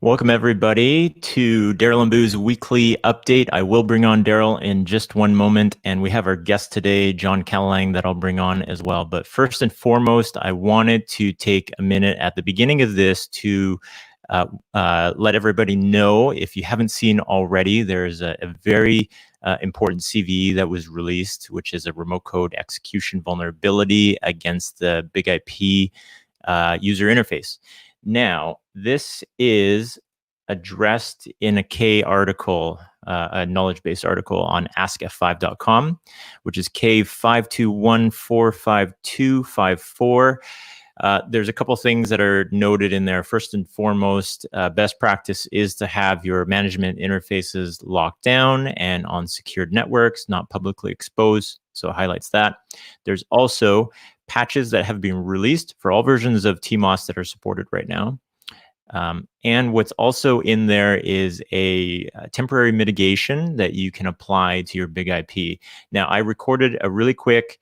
Welcome, everybody, to Daryl and Buu's weekly update. I will bring on Daryl in just one moment, and we have our guest today, JON CALALANG, that I'll bring on as well. But first and foremost, I wanted to take a minute at the beginning of this to let everybody know, if you haven't seen already, there's a very important CVE that was released, which is a remote code execution vulnerability against the Big IP user interface. Now, this is addressed in a K article, a knowledge-based article on askf5.com, which is K521452554. There's a couple things that are noted in there. First and foremost, best practice is to have your management interfaces locked down and on secured networks, not publicly exposed. So it highlights that. There's also patches that have been released for all versions of TMOS that are supported right now. And what's also in there is a temporary mitigation that you can apply to your Big IP. Now, I recorded a really quick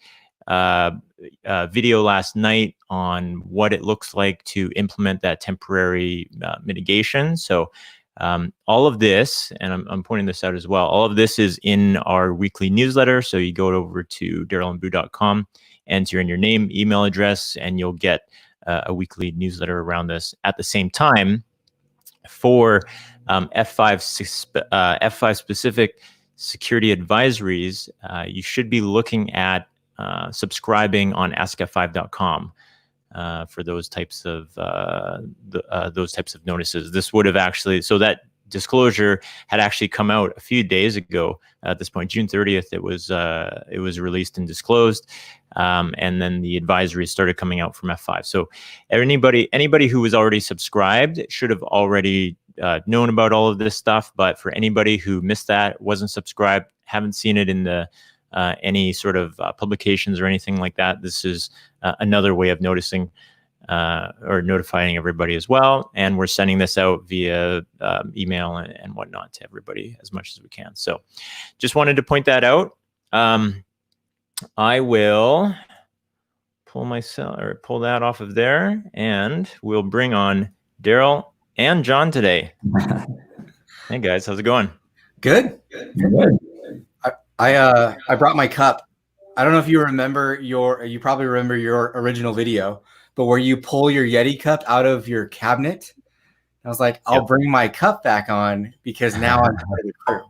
video last night on what it looks like to implement that temporary mitigation. So all of this, and I'm pointing this out as well, all of this is in our weekly newsletter. So you go over to darylandbuu.com, enter in your name, email address, and you'll get a weekly newsletter around this. At the same time, for F5 specific security advisories, you should be looking at subscribing on askf5.com for those types of notices. This would have actually, so that disclosure had actually come out a few days ago. At this point, June 30th, it was released and disclosed, and then the advisory started coming out from F5. So anybody who was already subscribed should have already known about all of this stuff. But for anybody who missed that, wasn't subscribed, haven't seen it in the any sort of publications or anything like that, this is another way of noticing or notifying everybody as well. And we're sending this out via email and whatnot to everybody as much as we can. So just wanted to point that out. I will pull that off of there, and we'll bring on Daryl and John today. Hey guys, how's it going? Good. Good. I brought my cup. I don't know if you remember you probably remember your original video, but where you pull your Yeti cup out of your cabinet. I was like, I'll bring my cup back on because now I'm part of the crew.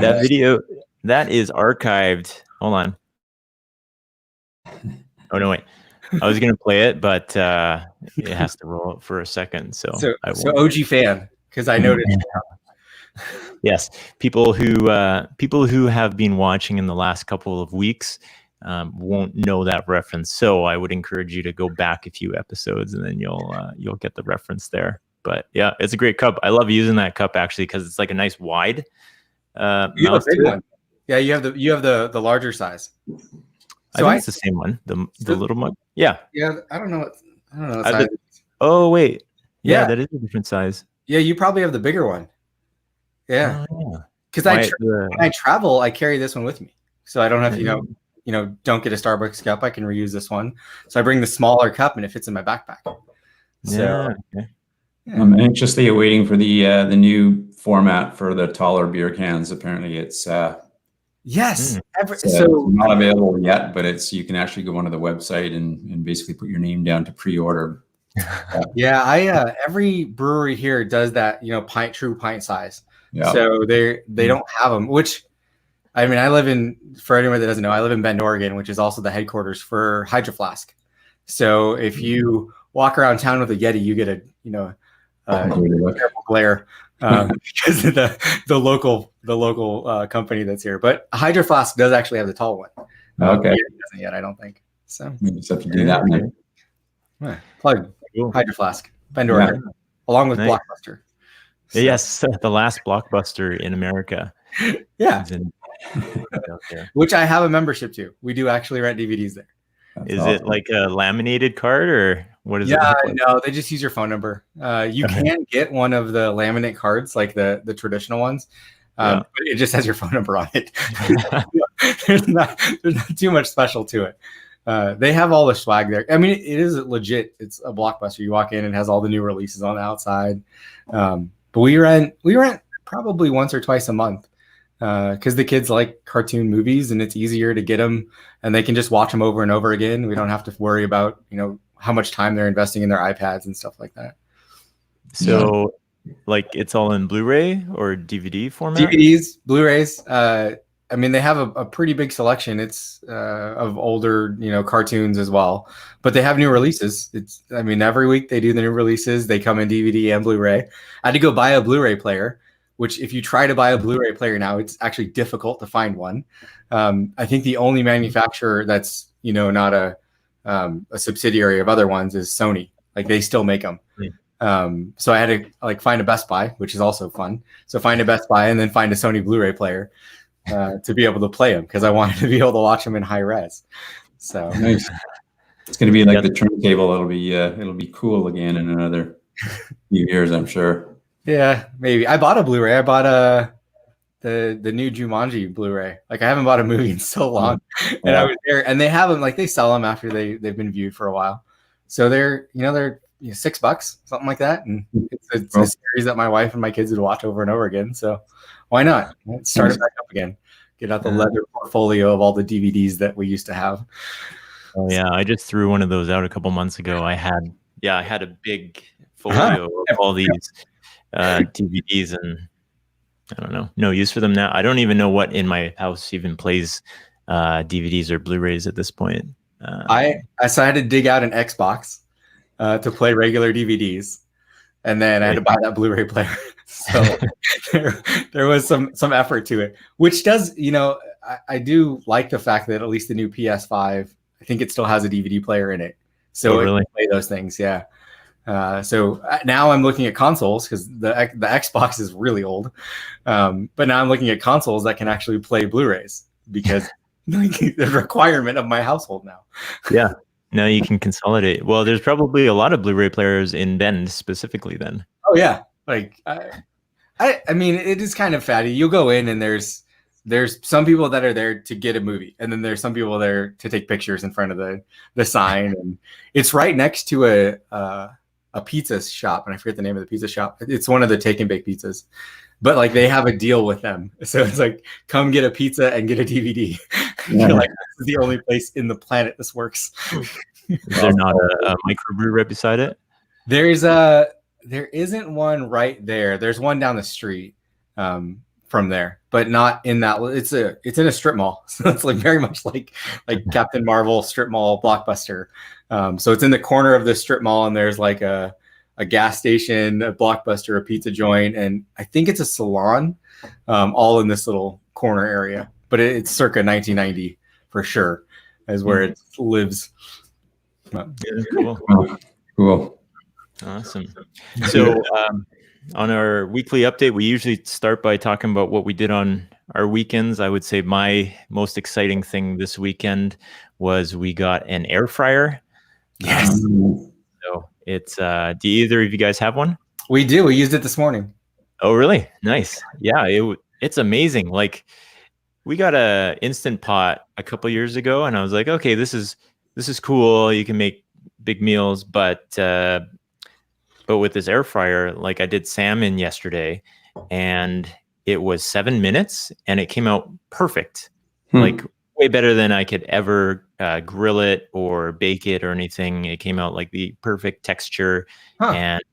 That video, that is archived. Hold on. Oh, no, wait. I was going to play it, but it has to roll up for a second. So OG fan, because I noticed. Yes, people who have been watching in the last couple of weeks won't know that reference. So I would encourage you to go back a few episodes, and then you'll get the reference there. But yeah, it's a great cup. I love using that cup actually because it's like a nice wide. You have a big one. Yeah, you have the larger size. So I think it's the same one, the little mug. Yeah. Yeah, I don't know. Size. Oh wait, yeah, that is a different size. Yeah, you probably have the bigger one. Yeah, because when I travel, I carry this one with me, so I don't have to don't get a Starbucks cup. I can reuse this one. So I bring the smaller cup, and it fits in my backpack. So I'm anxiously awaiting for the new format for the taller beer cans. Apparently, it's yes. It's not available yet, but you can actually go onto the website and basically put your name down to pre-order. Yeah, every brewery here does that. True pint size. Yeah. So they don't have them. Which, I mean, for anyone that doesn't know, I live in Bend, Oregon, which is also the headquarters for Hydro Flask. So if you walk around town with a Yeti, you get a terrible glare because of the local company that's here. But Hydro Flask does actually have the tall one. Okay, Yeti doesn't yet, I don't think. So we just have to do that. Plug Hydro Flask, Bend, Oregon, along with Blockbuster. So. Yes, the last Blockbuster in America. Yeah. Which I have a membership to. We do actually rent DVDs there. Is it like a laminated card or What is it look like? No, they just use your phone number. You can get one of the laminate cards, like the traditional ones. But it just has your phone number on it. there's not too much special to it. They have all the swag there. I mean, it is legit. It's a Blockbuster. You walk in and it has all the new releases on the outside. But we rent probably once or twice a month because the kids like cartoon movies and it's easier to get them and they can just watch them over and over again. We don't have to worry about, how much time they're investing in their iPads and stuff like that. So like it's all in Blu-ray or DVD format? DVDs, Blu-rays. I mean, they have a pretty big selection. It's of older, cartoons as well, but they have new releases. Every week they do the new releases. They come in DVD and Blu-ray. I had to go buy a Blu-ray player, which if you try to buy a Blu-ray player now, it's actually difficult to find one. I think the only manufacturer that's, not a subsidiary of other ones is Sony. Like they still make them. So I had to find a Best Buy, which is also fun. So find a Best Buy and then find a Sony Blu-ray player to be able to play them because I wanted to be able to watch them in high res. So nice. It's going to be like the turntable. It'll be cool again in another few years, I'm sure. Yeah, maybe. I bought a Blu-ray. I bought the new Jumanji Blu-ray. I haven't bought a movie in so long, and I was there, and they have them. They sell them after they've been viewed for a while. So they're $6, something like that, and it's a series that my wife and my kids would watch over and over again. So why not start it back up again? Get out the leather portfolio of all the DVDs that we used to have. Oh yeah, I just threw one of those out a couple months ago. I had a big folio of all these DVDs, and I don't know, no use for them now. I don't even know what in my house even plays DVDs or Blu-rays at this point. I had to dig out an Xbox to play regular DVDs, and then I had to buy that Blu-ray player. So there was some effort to it, which does, I do like the fact that at least the new PS5, I think it still has a DVD player in it. So it can play those things. Yeah. So now I'm looking at consoles because the Xbox is really old. But now I'm looking at consoles that can actually play Blu-rays because the requirement of my household now. Yeah. Now you can consolidate. Well, there's probably a lot of Blu-ray players in Bend specifically then. Oh yeah. I mean, it is kind of fatty. You'll go in and there's some people that are there to get a movie, and then there's some people there to take pictures in front of the sign, and it's right next to a pizza shop, and I forget the name of the pizza shop. It's one of the take and bake pizzas, but they have a deal with them, so it's come get a pizza and get a DVD. You're this is the only place in the planet this works. Is there not a microbrew right beside it? There isn't one right there. There's one down the street from there, but not in that. It's in a strip mall, so it's very much like Captain Marvel strip mall Blockbuster. So it's in the corner of the strip mall, and there's a gas station, a Blockbuster, a pizza joint, and I think it's a salon, all in this little corner area. But it's circa 1990 for sure, is where it lives. Yeah, cool. Cool. Awesome. So on our weekly update, we usually start by talking about what we did on our weekends. I would say my most exciting thing this weekend was we got an air fryer. Yes. So it's do either of you guys have one? We do. We used it this morning. Oh, really? Nice. Yeah, it's amazing. We got a Instant Pot a couple years ago, and I was like, okay, this is cool. You can make big meals, but with this air fryer, I did salmon yesterday, and it was 7 minutes, and it came out perfect. Way better than I could ever grill it or bake it or anything. It came out the perfect texture, and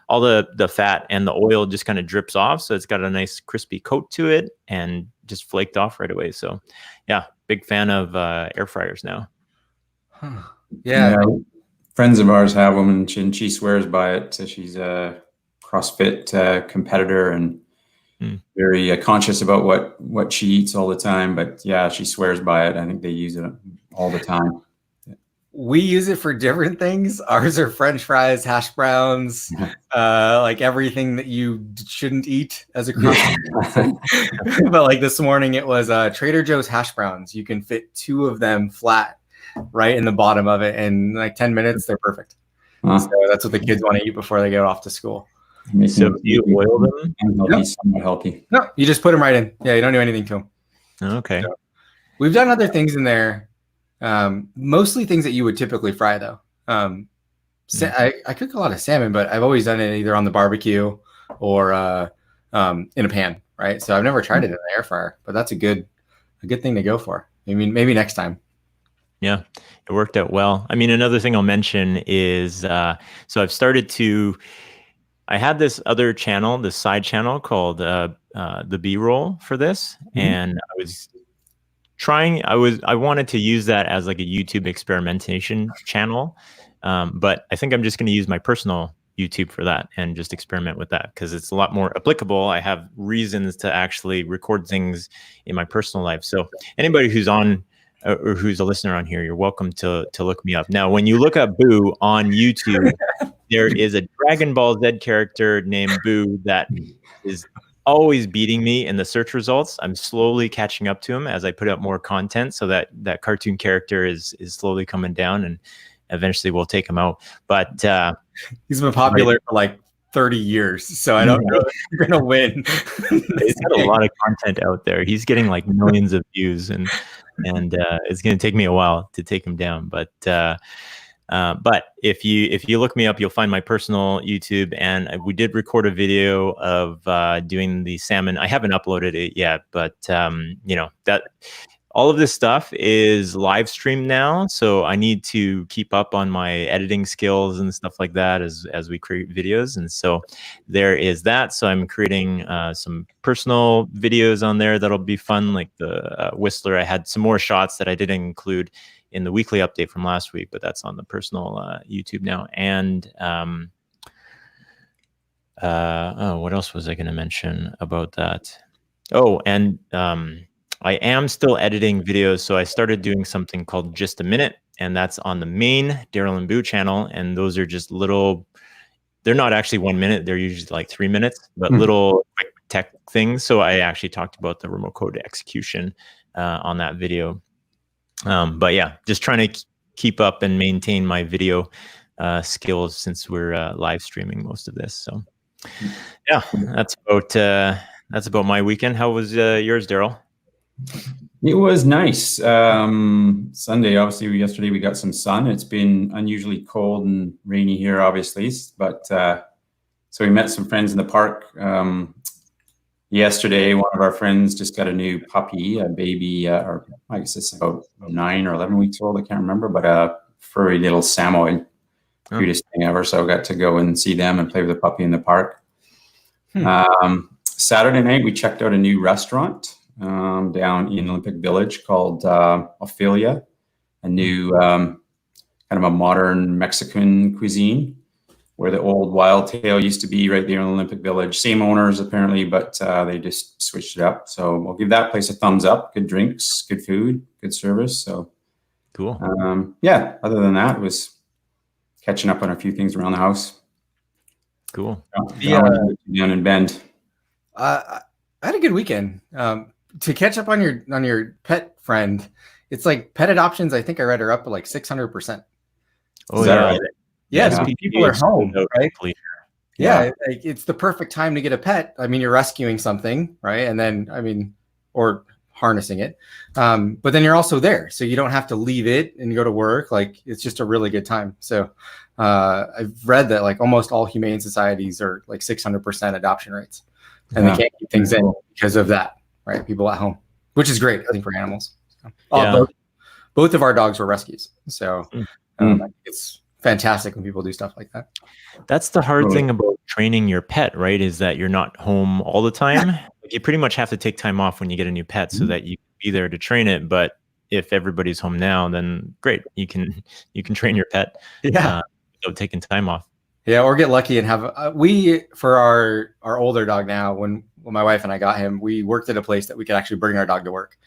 all the fat and the oil just kind of drips off, so it's got a nice crispy coat to it and just flaked off right away. So yeah, big fan of air fryers now. Yeah. Friends of ours have them, and she swears by it. So she's a CrossFit competitor and very conscious about what she eats all the time. But yeah, she swears by it. I think they use it all the time. We use it for different things. Ours are French fries, hash browns, everything that you shouldn't eat as a CrossFit person. But this morning it was Trader Joe's hash browns. You can fit 2 of them flat right in the bottom of it, and 10 minutes they're perfect. So that's what the kids want to eat before they go off to school. So you oil them? Unhealthy, somewhat healthy. No, you just put them right in. Yeah, you don't do anything to them. Okay. So we've done other things in there, mostly things that you would typically fry, though. I cook a lot of salmon, but I've always done it either on the barbecue or in a pan, right? So I've never tried it in the air fryer, but that's a good thing to go for. I mean, maybe next time. Yeah, it worked out well. I mean, another thing I'll mention is, so I've started to, I had this other channel, this side channel called the B-roll for this. And I was trying, I wanted to use that as like a YouTube experimentation channel. But I think I'm just going to use my personal YouTube for that and just experiment with that because it's a lot more applicable. I have reasons to actually record things in my personal life. So anybody who's on or who's a listener on here, you're welcome to look me up. Now, when you look up Buu on YouTube, there is a Dragon Ball Z character named Buu that is always beating me in the search results. I'm slowly catching up to him as I put out more content, so that cartoon character is slowly coming down, and eventually we'll take him out. But he's been popular for like 30 years, so I don't know if you're gonna win. He's got a lot of content out there. He's getting like millions of views, and it's going to take me a while to take him down. But if you look me up, you'll find my personal YouTube, and we did record a video of doing the salmon. I haven't uploaded it yet, but that all of this stuff is live streamed now, so I need to keep up on my editing skills and stuff like that as we create videos. And so there is that. So I'm creating some personal videos on there that'll be fun, like the Whistler. I had some more shots that I didn't include in the weekly update from last week, but that's on the personal YouTube now. And what else was I going to mention about that? Oh, and I am still editing videos, so I started doing something called Just a Minute, and that's on the main Daryl and Buu channel. And those are just little, they're not actually 1 minute, they're usually like 3 minutes, but little quick tech things. So I actually talked about the remote code execution on that video. But yeah, just trying to keep up and maintain my video skills since we're live streaming most of this. So yeah, that's about my weekend. How was yours, Daryl? It was nice. Sunday, obviously, yesterday we got some sun. It's been unusually cold and rainy here, obviously, but so we met some friends in the park. Yesterday, one of our friends just got a new puppy, a baby, or I guess it's about 9 or 11 weeks old. I can't remember, but a furry little Samoyed, cutest thing ever. So I got to go and see them and play with the puppy in the park. Saturday night, we checked out a new restaurant down in Olympic Village called Ophelia, a new kind of a modern Mexican cuisine, where the old Wild Tail used to be, right there in Olympic Village. Same owners apparently, but they just switched it up. So we'll give that place a thumbs up. Good drinks, good food, good service. So cool. Yeah, other than that, it was catching up on a few things around the house. Cool. Down in Bend. I had a good weekend. To catch up on your pet friend, it's like pet adoptions. I think I read her up to like 600%. Oh yeah, right? Yeah. So people are home, right? Yeah. Like, it's the perfect time to get a pet. I mean, you're rescuing something, right? And then, or harnessing it, but then you're also there, so you don't have to leave it and go to work. Like, it's just a really good time. So I've read that like almost all humane societies are like 600% adoption rates, and they can't keep things in because of that. Right, people at home, which is great, I think, for animals. Both of our dogs were rescues, so it's fantastic when people do stuff like that. That's the hard thing about training your pet, right? Is that you're not home all the time. Like, you pretty much have to take time off when you get a new pet so that you can be there to train it. But if everybody's home now, then great, you can train your pet without taking time off. Yeah, or get lucky and have for our older dog now, when my wife and I got him, we worked at a place that we could actually bring our dog to work.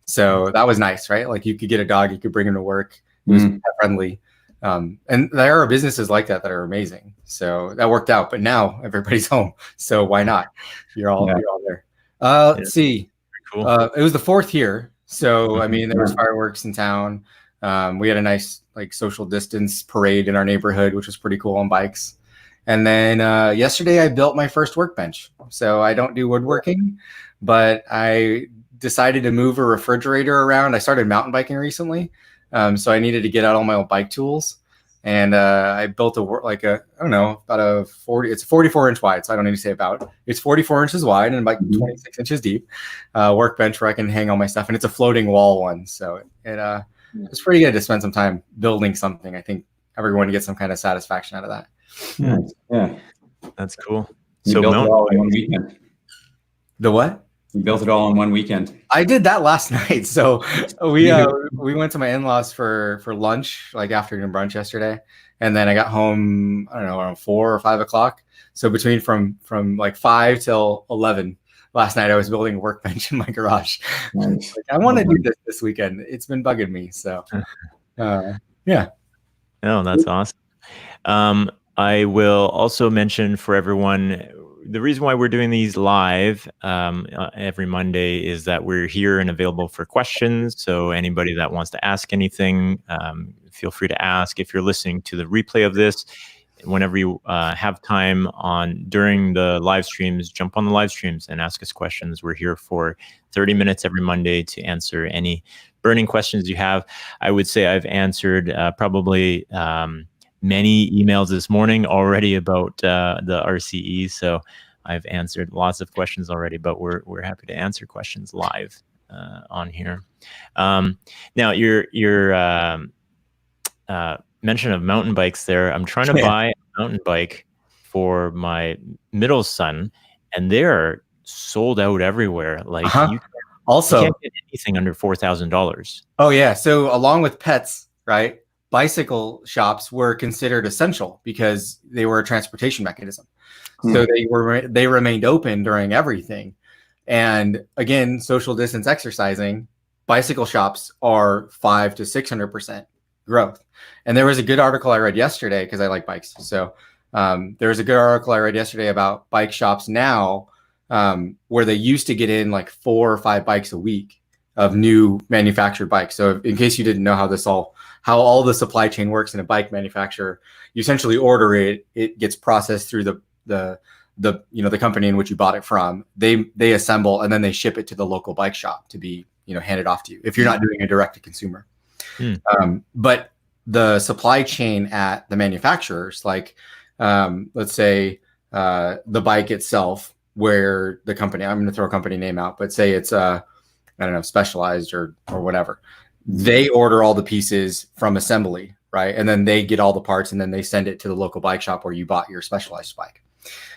So that was nice, right? Like, you could get a dog, you could bring him to work. It was pet friendly. And there are businesses like that are amazing. So that worked out, but now everybody's home. So why not? You're all there. Let's see. Cool. It was the 4th here. So, I mean, there was fireworks in town. We had a nice like social distance parade in our neighborhood, which was pretty cool on bikes. And then yesterday I built my first workbench. So I don't do woodworking, but I decided to move a refrigerator around. I started mountain biking recently. So I needed to get out all my old bike tools. And I built I don't know, about a 40, it's 44 inch wide. So I don't need to say about, it's 44 inches wide and like 26 inches deep workbench where I can hang all my stuff. And it's a floating wall one. So it's pretty good to spend some time building something. I think everyone gets some kind of satisfaction out of that. Yeah. That's cool. You built it all in one weekend. The what? You built it all in one weekend. I did that last night. So we went to my in-laws for lunch, like afternoon brunch yesterday. And then I got home, I don't know, around 4 or 5 o'clock. So between from like 5 till 11 last night, I was building a workbench in my garage. Nice. Like, I want to do this weekend. It's been bugging me. So yeah. Oh, that's awesome. I will also mention for everyone, the reason why we're doing these live every Monday is that we're here and available for questions. So anybody that wants to ask anything, feel free to ask. If you're listening to the replay of this, whenever you have time during the live streams, jump on the live streams and ask us questions. We're here for 30 minutes every Monday to answer any burning questions you have. I would say I've answered probably many emails this morning already about the RCE. So I've answered lots of questions already, but we're happy to answer questions live on here. Now your mention of mountain bikes there. I'm trying to buy a mountain bike for my middle son, and they're sold out everywhere. Like you can't get anything under $4,000. Oh yeah. So along with pets, right? Bicycle shops were considered essential because they were a transportation mechanism. So they remained open during everything. And again, social distance exercising, bicycle shops are 500 to 600% growth. And there was a good article I read yesterday because I like bikes. So there was a good article I read yesterday about bike shops now where they used to get in like 4 or 5 bikes a week of new manufactured bikes. So in case you didn't know how all the supply chain works in a bike manufacturer, you essentially order it, it gets processed through the company in which you bought it from. They assemble and then they ship it to the local bike shop to be, handed off to you if you're not doing a direct to consumer. But the supply chain at the manufacturers, like let's say the bike itself, where the company, I'm going to throw a company name out, but say it's I don't know, Specialized or whatever. They order all the pieces from assembly, right? And then they get all the parts and then they send it to the local bike shop where you bought your Specialized bike.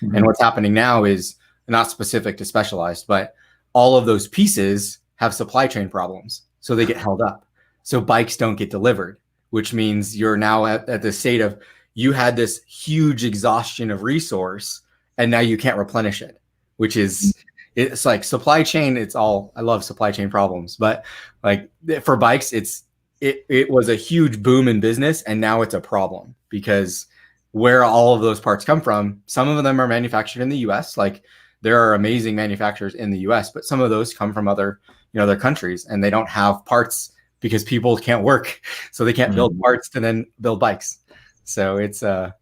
And what's happening now is not specific to Specialized, but all of those pieces have supply chain problems. So they get held up. So bikes don't get delivered, which means you're now at the state of you had this huge exhaustion of resource and now you can't replenish it, which is, it's like supply chain. I love supply chain problems, but like for bikes, it was a huge boom in business. And now it's a problem because where all of those parts come from, some of them are manufactured in the US. Like there are amazing manufacturers in the US, but some of those come from other countries and they don't have parts because people can't work. So they can't build parts and then build bikes. So it's, I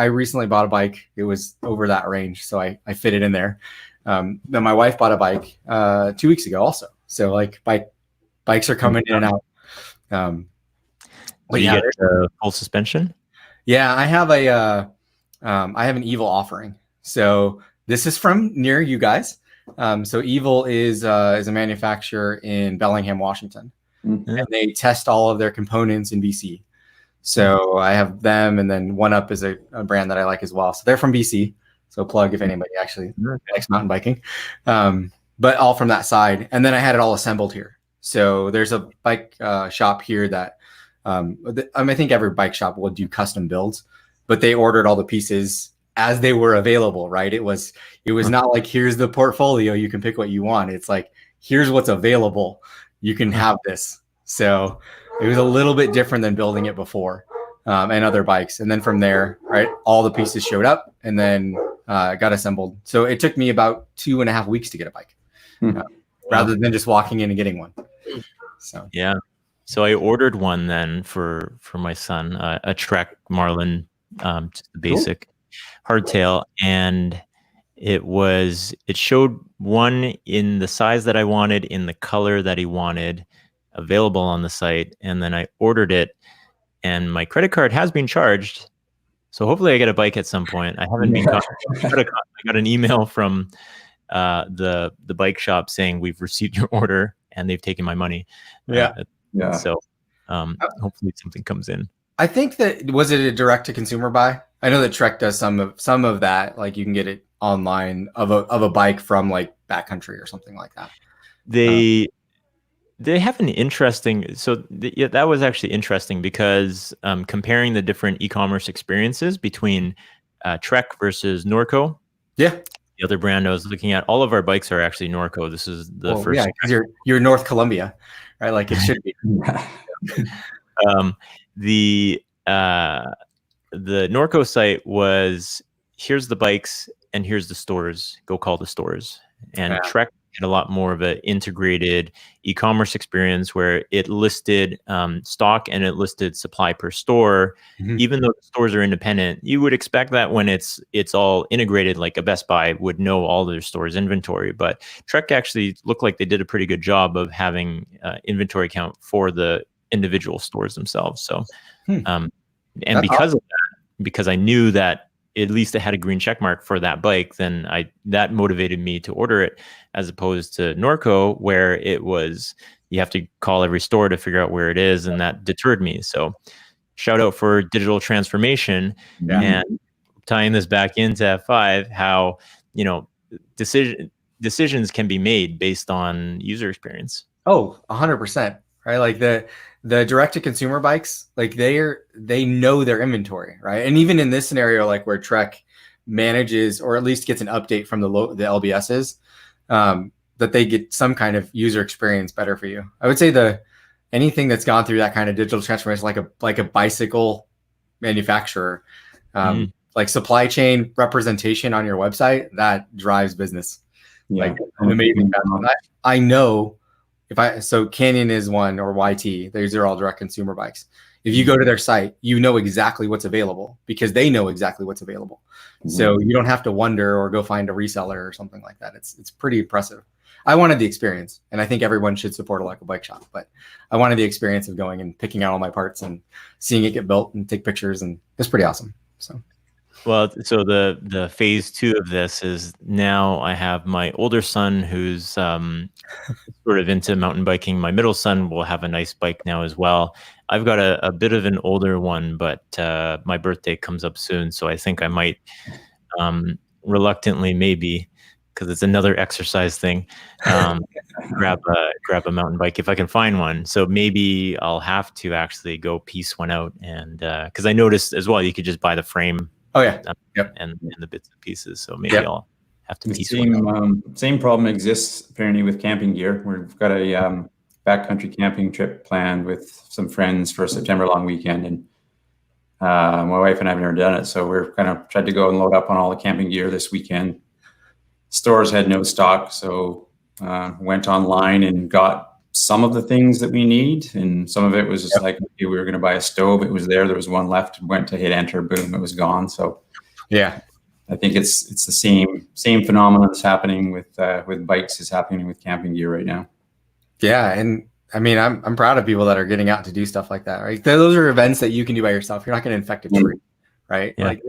recently bought a bike. It was over that range. So I fit it in there. Then my wife bought a bike 2 weeks ago also. So like bikes are coming in and out. But you get a full suspension? Yeah, I have an Evil offering. So this is from near you guys. So Evil is a manufacturer in Bellingham, Washington, and they test all of their components in BC. So I have them, and then One Up is a brand that I like as well. So they're from BC. So plug if anybody actually likes mountain biking, but all from that side. And then I had it all assembled here. So there's a bike shop here that I think every bike shop will do custom builds, but they ordered all the pieces as they were available, right? It was not like, here's the portfolio, you can pick what you want. It's like, here's what's available. You can have this. So it was a little bit different than building it before and other bikes. And then from there, right, all the pieces showed up and then got assembled. So it took me about 2.5 weeks to get a bike rather than just walking in and getting one. So, yeah. So I ordered one then for my son, a Trek Marlin, just the basic hardtail, and it showed one in the size that I wanted, in the color that he wanted, available on the site, and then I ordered it, and my credit card has been charged. So hopefully I get a bike at some point. I haven't been caught. I got an email from the bike shop saying we've received your order and they've taken my money. So hopefully something comes in. I think that, was it a direct to consumer buy? I know that Trek does some of that. Like you can get it online of a bike from like Backcountry or something like that. They have an interesting, that was actually interesting because comparing the different e-commerce experiences between Trek versus Norco. Yeah. The other brand I was looking at, all of our bikes are actually Norco. This is the first. Yeah, because you're North Columbia, right? Like it should be. The Norco site was, here's the bikes and here's the stores. Go call the stores. And Trek had a lot more of an integrated e-commerce experience where it listed stock and it listed supply per store. Even though the stores are independent, you would expect that when it's all integrated, like a Best Buy would know all their stores' inventory. But Trek actually looked like they did a pretty good job of having inventory count for the individual stores themselves. So, and because of that, because I knew that at least it had a green check mark for that bike, then that motivated me to order it, as opposed to Norco, where it was, you have to call every store to figure out where it is, and that deterred me. So shout out for digital transformation. And tying this back into F5, how, decisions can be made based on user experience. 100%. Right. Like the direct to consumer bikes, like they know their inventory, right? And even in this scenario, like where Trek manages, or at least gets an update from the LBSs, that they get some kind of user experience better for you. I would say anything that's gone through that kind of digital transformation, like a bicycle manufacturer, like supply chain representation on your website, that drives business. Like an amazing. I know. So Canyon is one, or YT, these are all direct consumer bikes. If you go to their site, you know exactly what's available because they know exactly what's available. So you don't have to wonder or go find a reseller or something like that. It's pretty impressive. I wanted the experience, and I think everyone should support a local bike shop, but I wanted the experience of going and picking out all my parts and seeing it get built and take pictures, and it's pretty awesome. So. Well, so the phase 2 of this is, now I have my older son who's sort of into mountain biking. My middle son will have a nice bike now as well. I've got a bit of an older one, but my birthday comes up soon, so I think I might reluctantly, maybe, because it's another exercise thing, grab a mountain bike if I can find one. So maybe I'll have to actually go piece one out, and because I noticed as well, you could just buy the frame. And the bits and pieces. So maybe I'll have to piece one out. Same problem exists apparently with camping gear. We've got a backcountry camping trip planned with some friends for a September long weekend, and my wife and I have never done it, so we're kind of tried to go and load up on all the camping gear this weekend. Stores had no stock, so went online and got some of the things that we need, and some of it was just like, okay, we were going to buy a stove. It was there was one left, went to hit enter, boom, it was gone. So I think it's the same phenomenon that's happening with bikes is happening with camping gear right now. And I mean, I'm proud of people that are getting out to do stuff like that, right? Those are events that you can do by yourself. You're not going to infect a tree, right? Like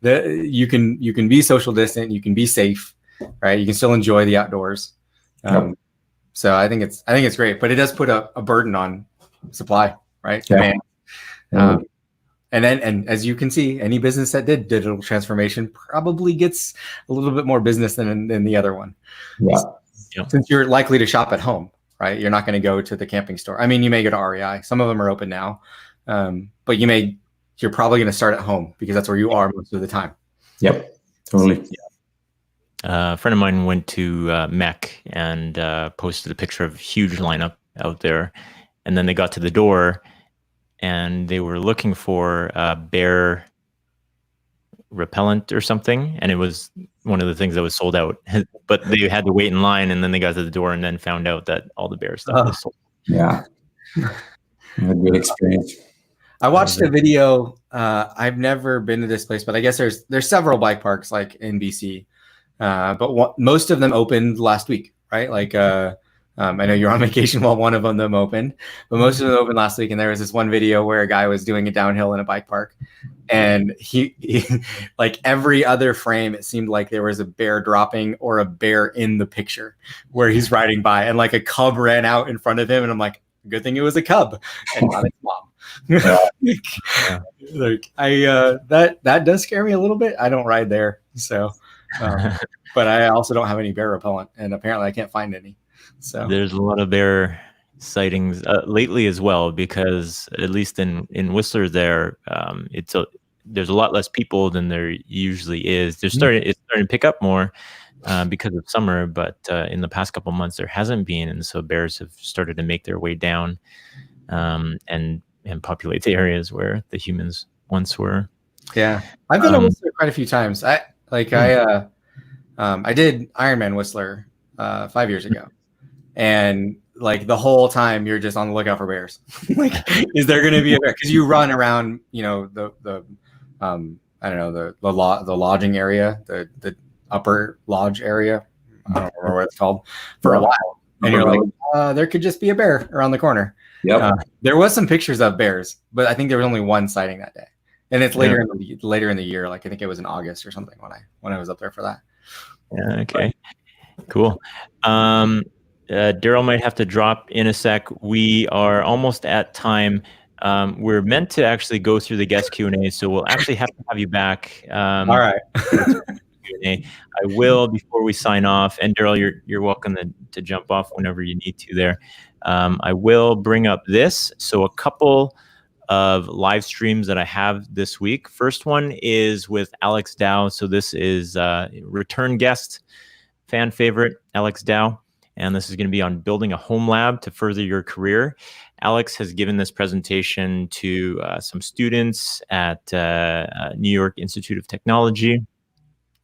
you can be social distant, you can be safe, right? You can still enjoy the outdoors. So I think it's great, but it does put a burden on supply, right? And as you can see, any business that did digital transformation probably gets a little bit more business than the other one. Since you're likely to shop at home, right? You're not going to go to the camping store. I mean, you may go to REI. Some of them are open now, but you're probably going to start at home because that's where you are most of the time. Totally. A friend of mine went to Mech and posted a picture of a huge lineup out there. And then they got to the door and they were looking for bear repellent or something. And it was one of the things that was sold out. But they had to wait in line, and then they got to the door and then found out that all the bear stuff was sold. A good experience. I watched a video. I've never been to this place, but I guess there's several bike parks like in BC, but most of them opened last week, right? Like I know you're on vacation while one of them opened, but most of them opened last week. And there was this one video where a guy was doing it downhill in a bike park, and he like every other frame, it seemed like there was a bear dropping or a bear in the picture where he's riding by, and like a cub ran out in front of him, and I'm like, good thing it was a cub and not its mom. Like that does scare me a little bit. I don't ride there, so but I also don't have any bear repellent, and apparently I can't find any. So there's a lot of bear sightings lately as well, because at least in Whistler there, there's a lot less people than there usually is. It's starting to pick up more because of summer, but in the past couple months there hasn't been, and so bears have started to make their way down and populate the areas where the humans once were. Yeah, I've been to Whistler quite a few times. I did Ironman Whistler 5 years ago, and like the whole time you're just on the lookout for bears. Like, is there going to be a bear? Because you run around, the I don't know, the lodging area, the upper lodge area. I don't remember what it's called for a while, and you're like, there could just be a bear around the corner. Yep. There was some pictures of bears, but I think there was only one sighting that day, and it's later in the year. Like I think it was in August or something when I was up there for that. Yeah. Okay. Cool. Daryl might have to drop in a sec. We are almost at time. We're meant to actually go through the guest Q&A, so we'll actually have to have you back. All right. Q&A. I will before we sign off, and Daryl, you're welcome to jump off whenever you need to there. I will bring up this. So a couple of live streams that I have this week. First one is with Alex Dow. So this is return guest, fan favorite, Alex Dow. And this is going to be on building a home lab to further your career. Alex has given this presentation to some students at New York Institute of Technology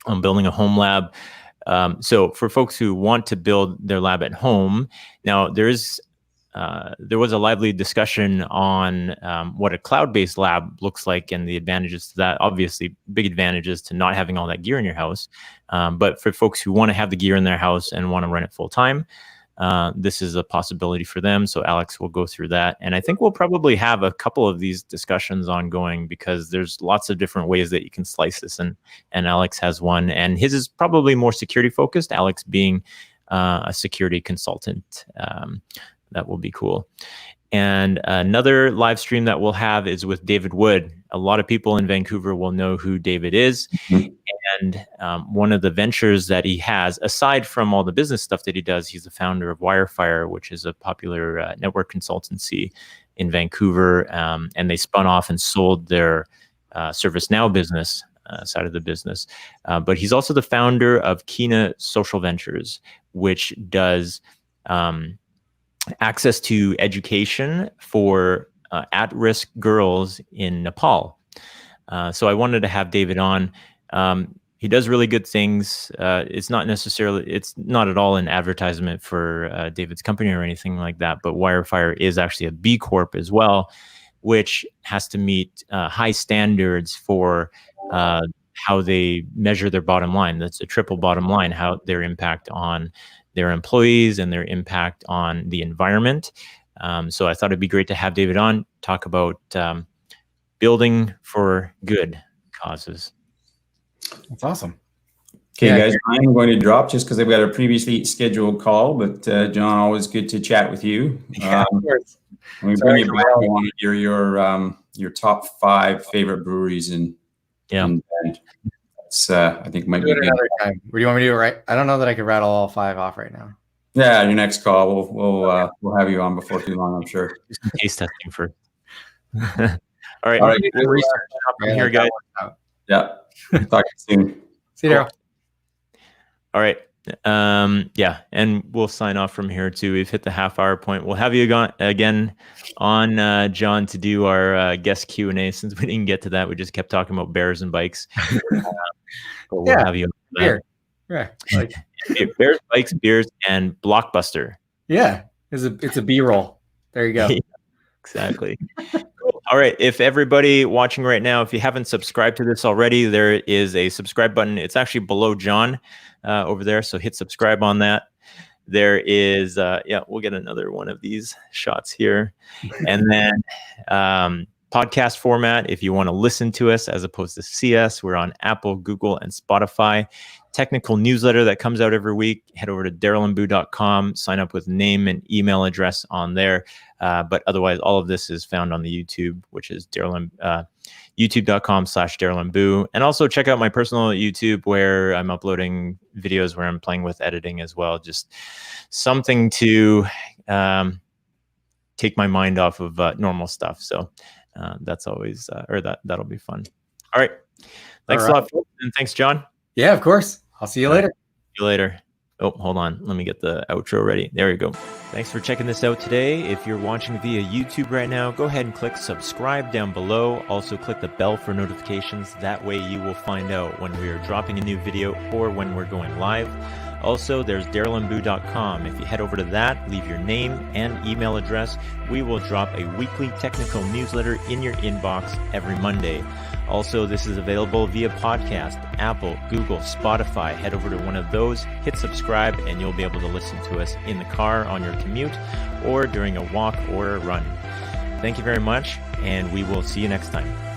on building a home lab. So for folks who want to build their lab at home, now there was a lively discussion on what a cloud-based lab looks like and the advantages to that. Obviously, big advantages to not having all that gear in your house. But for folks who want to have the gear in their house and want to run it full-time, this is a possibility for them. So Alex will go through that. And I think we'll probably have a couple of these discussions ongoing, because there's lots of different ways that you can slice this. And Alex has one. And his is probably more security-focused, Alex being a security consultant. That will be cool. And another live stream that we'll have is with David Wood. A lot of people in Vancouver will know who David is. And one of the ventures that he has, aside from all the business stuff that he does, he's the founder of Wirefire, which is a popular network consultancy in Vancouver. And they spun off and sold their ServiceNow business side of the business. But he's also the founder of Kina Social Ventures, which does access to education for at-risk girls in Nepal. So I wanted to have David on. He does really good things. It's not at all an advertisement for David's company or anything like that, but Wirefire is actually a B Corp as well, which has to meet high standards for how they measure their bottom line. That's a triple bottom line, how their impact on their employees and their impact on the environment. So I thought it'd be great to have David on, talk about building for good causes. That's awesome. Okay, guys, I'm going to drop just because I've got a previously scheduled call, but John, always good to chat with you. Yeah, of course. When we bring you back, I want to hear your top 5 favorite breweries in Bend. I think might be another time. Where do you want me to do it? Right? I don't know that I could rattle all 5 off right now. Yeah, your next call, we'll have you on before too long, I'm sure. Taste testing first. All right. We'll research from here, guys. Yeah. Talk to you soon. See you, Daryl. All right. Yeah, and we'll sign off from here too. We've hit the half-hour point. We'll have you again on, John, to do our guest Q&A. Since we didn't get to that, we just kept talking about bears and bikes. But we'll have you on that. Yeah. Bears, bikes, beers, and Blockbuster. Yeah, it's a B-roll. There you go. Exactly. Cool. All right. If everybody watching right now, if you haven't subscribed to this already, there is a subscribe button. It's actually below John over there. So hit subscribe on that. There is, we'll get another one of these shots here. And then podcast format, if you want to listen to us as opposed to see us, we're on Apple, Google, and Spotify. Technical newsletter that comes out every week. Head over to darylandbuu.com, sign up with name and email address on there. But otherwise, all of this is found on the YouTube, which is youtube.com/darylandbuu. And also check out my personal YouTube where I'm uploading videos where I'm playing with editing as well. Just something to take my mind off of normal stuff. So that's always, that'll be fun. All right. Thanks a lot, folks, and thanks, John. Yeah, of course. I'll see you later. See you later. Oh, hold on. Let me get the outro ready. There we go. Thanks for checking this out today. If you're watching via YouTube right now, go ahead and click subscribe down below. Also click the bell for notifications. That way you will find out when we are dropping a new video or when we're going live. Also, there's darylandbuu.com. If you head over to that, leave your name and email address, we will drop a weekly technical newsletter in your inbox every Monday. Also, this is available via podcast, Apple, Google, Spotify. Head over to one of those, hit subscribe, and you'll be able to listen to us in the car on your commute or during a walk or a run. Thank you very much, and we will see you next time.